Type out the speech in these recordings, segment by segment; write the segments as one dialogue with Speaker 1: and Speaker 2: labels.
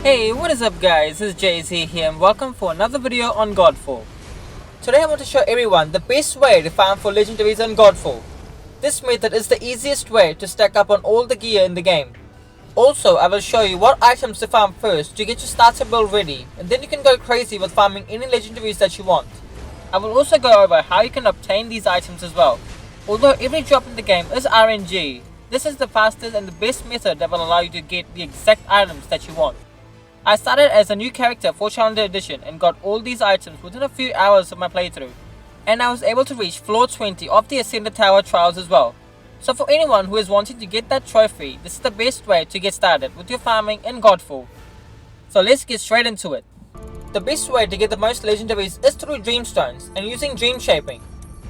Speaker 1: Hey, what is up guys, it's JZ here and welcome for another video on Godfall. Today I want to show everyone the best way to farm for legendaries on Godfall. This method is the easiest way to stack up on all the gear in the game. Also, I will show you what items to farm first to get your starter build ready, and then you can go crazy with farming any legendaries that you want. I will also go over how you can obtain these items as well. Although every drop in the game is RNG, this is the fastest and the best method that will allow you to get the exact items that you want. I started as a new character for Challenger Edition and got all these items within a few hours of my playthrough, and I was able to reach floor 20 of the Ascended Tower trials as well. So for anyone who is wanting to get that trophy, this is the best way to get started with your farming in Godfall. So let's get straight into it. The best way to get the most legendaries is through Dreamstones and using Dream Shaping.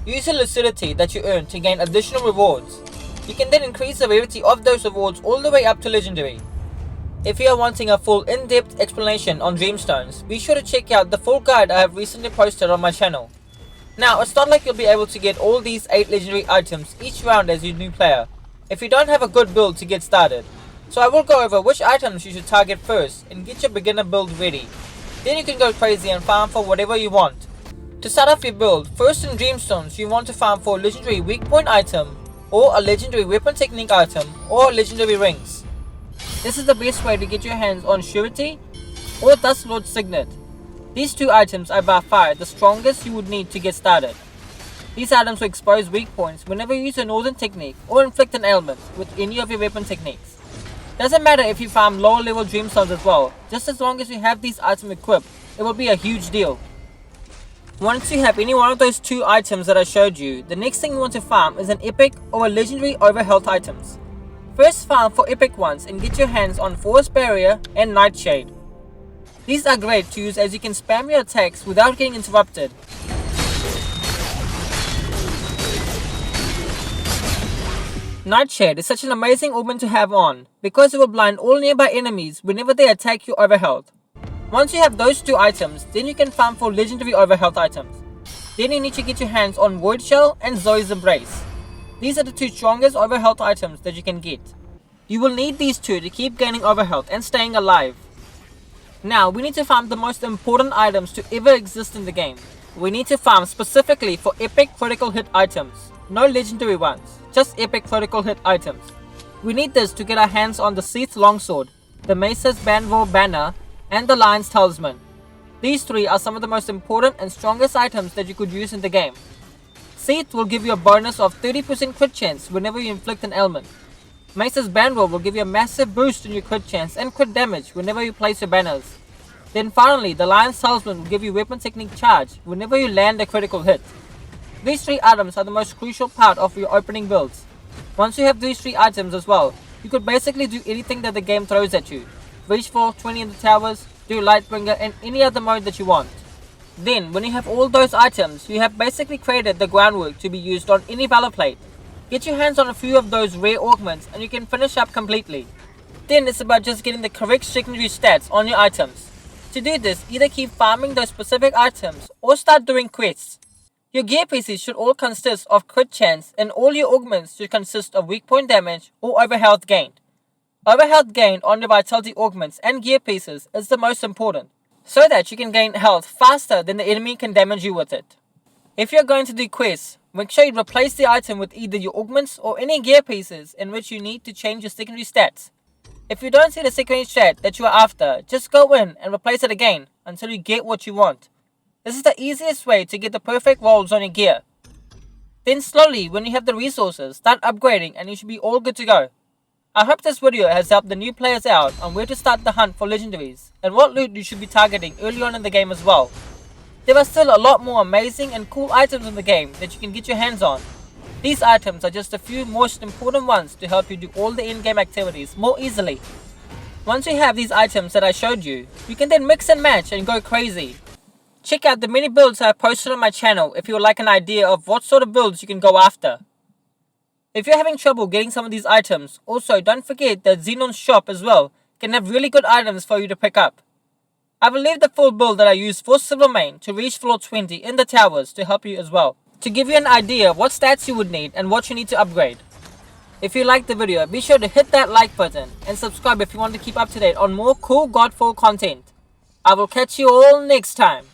Speaker 1: Use the lucidity that you earn to gain additional rewards. You can then increase the rarity of those rewards all the way up to legendary. If you are wanting a full in-depth explanation on Dreamstones, be sure to check out the full guide I have recently posted on my channel. Now, it's not like you'll be able to get all these 8 legendary items each round as your new player, if you don't have a good build to get started. So I will go over which items you should target first and get your beginner build ready. Then you can go crazy and farm for whatever you want. To start off your build, first in Dreamstones you want to farm for a legendary weak point item, or a legendary weapon technique item, or legendary rings. This is the best way to get your hands on Surety or Dust Lord Signet. These two items are by far the strongest you would need to get started. These items will expose weak points whenever you use a Northern technique or inflict an ailment with any of your weapon techniques. Doesn't matter if you farm lower level Dreamstones as well, just as long as you have these items equipped, it will be a huge deal. Once you have any one of those two items that I showed you, the next thing you want to farm is an epic or a legendary overhealth items. First farm for epic ones and get your hands on Forest Barrier and Nightshade. These are great to use as you can spam your attacks without getting interrupted. Nightshade is such an amazing omen to have on, because it will blind all nearby enemies whenever they attack your overhealth. Once you have those two items, then you can farm for legendary overhealth items. Then you need to get your hands on Void Shell and Zoe's Embrace. These are the two strongest overhealth items that you can get. You will need these two to keep gaining overhealth and staying alive. Now we need to farm the most important items to ever exist in the game. We need to farm specifically for epic critical hit items. No legendary ones, just epic critical hit items. We need this to get our hands on the Seath Longsword, the Mace's Banvor Banner, and the Lion's Talisman. These three are some of the most important and strongest items that you could use in the game. Seath will give you a bonus of 30% crit chance whenever you inflict an ailment. Mace's Banner will give you a massive boost in your crit chance and crit damage whenever you place your banners. Then finally, the Lion's Talisman will give you weapon technique charge whenever you land a critical hit. These three items are the most crucial part of your opening builds. Once you have these three items as well, you could basically do anything that the game throws at you. Reach for 20 in the towers, do Lightbringer and any other mode that you want. Then, when you have all those items, you have basically created the groundwork to be used on any Valor Plate. Get your hands on a few of those rare augments and you can finish up completely. Then it's about just getting the correct secondary stats on your items. To do this, either keep farming those specific items or start doing quests. Your gear pieces should all consist of crit chance and all your augments should consist of weak point damage or overhealth gained. Overhealth gained on your vitality augments and gear pieces is the most important, so that you can gain health faster than the enemy can damage you with it. If you're going to do quests, make sure you replace the item with either your augments or any gear pieces in which you need to change your secondary stats. If you don't see the secondary stat that you are after, just go in and replace it again until you get what you want. This is the easiest way to get the perfect rolls on your gear. Then slowly, when you have the resources, start upgrading and you should be all good to go. I hope this video has helped the new players out on where to start the hunt for legendaries and what loot you should be targeting early on in the game as well. There are still a lot more amazing and cool items in the game that you can get your hands on. These items are just a few most important ones to help you do all the in-game activities more easily. Once you have these items that I showed you, you can then mix and match and go crazy. Check out the many builds I have posted on my channel if you would like an idea of what sort of builds you can go after. If you're having trouble getting some of these items, also don't forget that Xenon's shop as well can have really good items for you to pick up. I will leave the full build that I used for Silvermane to reach floor 20 in the towers to help you as well, to give you an idea of what stats you would need and what you need to upgrade. If you liked the video, be sure to hit that like button and subscribe if you want to keep up to date on more cool Godfall content. I will catch you all next time.